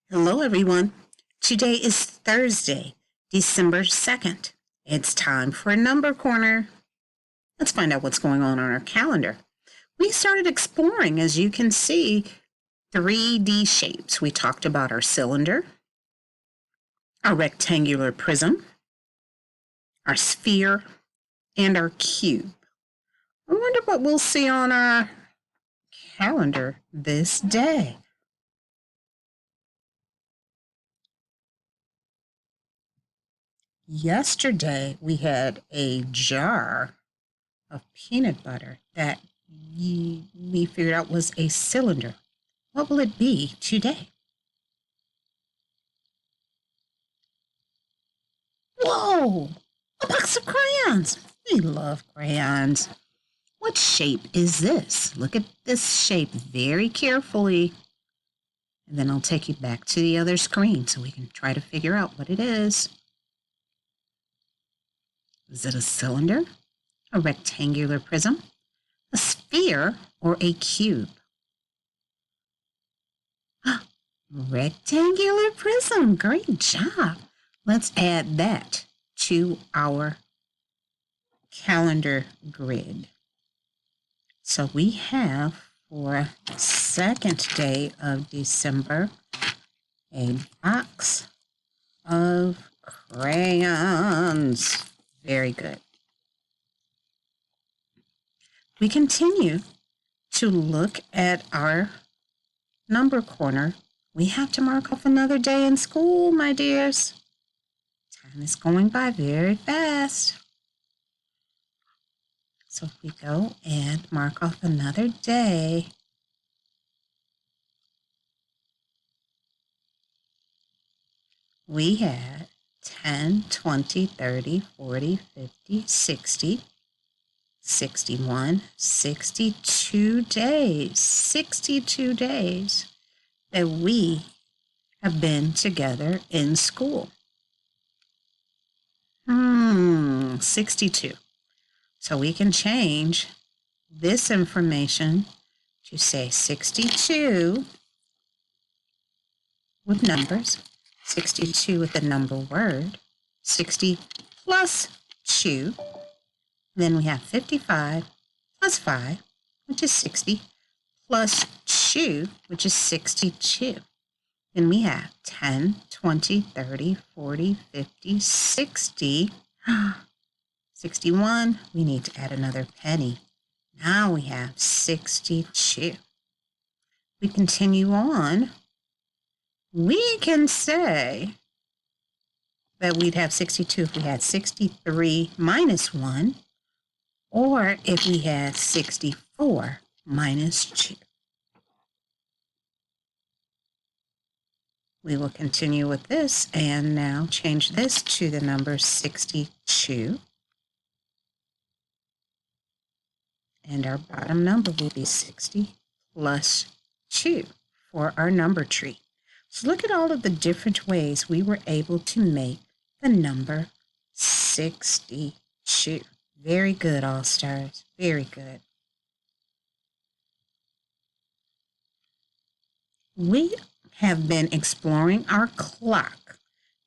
Hello, everyone. Today is Thursday, December 2nd. It's time for a number corner. Let's find out what's going on our calendar. We started exploring, as you can see, 3D shapes. We talked about our cylinder, our rectangular prism, our sphere, and our cube. I wonder what we'll see on our calendar this day. Yesterday, we had a jar of peanut butter that we figured out was a cylinder. What will it be today? Whoa! A box of crayons! We love crayons. What shape is this? Look at this shape very carefully. And then I'll take you back to the other screen so we can try to figure out what it is. Is it a cylinder, a rectangular prism, a sphere, or a cube? Rectangular prism. Great job. Let's add that to our calendar grid. So we have for second day of December a box of crayons. Very good. We continue to look at our number corner. We have to mark off another day in school, my dears. Time is going by very fast. So if we go and mark off another day, we had 10, 20, 30, 40, 50, 60, 61, 62 days. 62 days that we have been together in school. 62. So we can change this information to say 62 with numbers, 62 with the number word, 60 plus 2. Then we have 55 plus 5, which is 60, plus 2, which is 62. Then we have 10, 20, 30, 40, 50, 60. 61, we need to add another penny. Now we have 62. We continue on. We can say that we'd have 62 if we had 63 minus 1, or if we had 64 minus 2. We will continue with this and now change this to the number 62. And our bottom number will be 60 plus 2 for our number tree. So look at all of the different ways we were able to make the number 62. Very good, All Stars. Very good. We have been exploring our clock.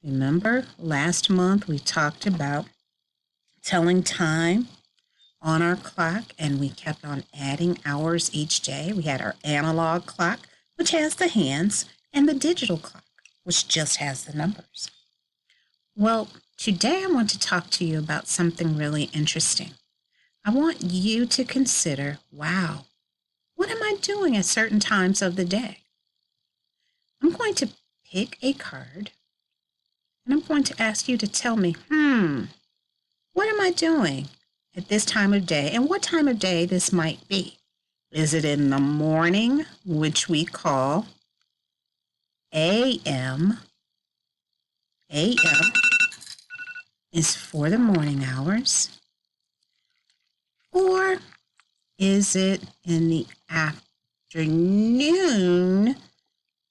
Remember, last month we talked about telling time on our clock, and we kept on adding hours each day. We had our analog clock, which has the hands, and the digital clock, which just has the numbers. Well, today I want to talk to you about something really interesting. I want you to consider, wow, what am I doing at certain times of the day? I'm going to pick a card, and I'm going to ask you to tell me, what am I doing at this time of day, and what time of day this might be? Is it in the morning, which we call AM? AM is for the morning hours. Or is it in the afternoon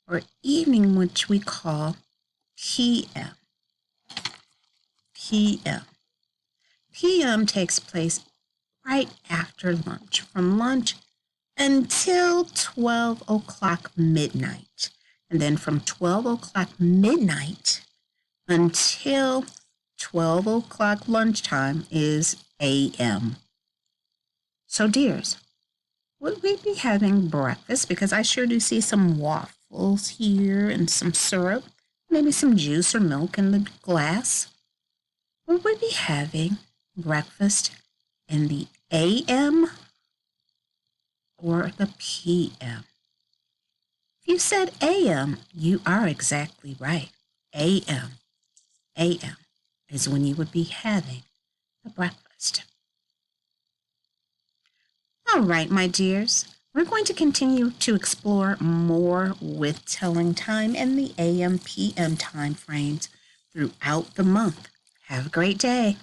or evening, which we call PM? PM. PM takes place right after lunch, from lunch until 12 o'clock midnight. And then from 12 o'clock midnight until 12 o'clock lunchtime is AM. So, dears, would we be having breakfast? Because I sure do see some waffles here and some syrup, maybe some juice or milk in the glass. Would we be having breakfast in the AM or the PM? If you said AM, you are exactly right. AM. AM is when you would be having the breakfast. All right, my dears, we're going to continue to explore more with telling time and the AM PM time frames throughout the month. Have a great day.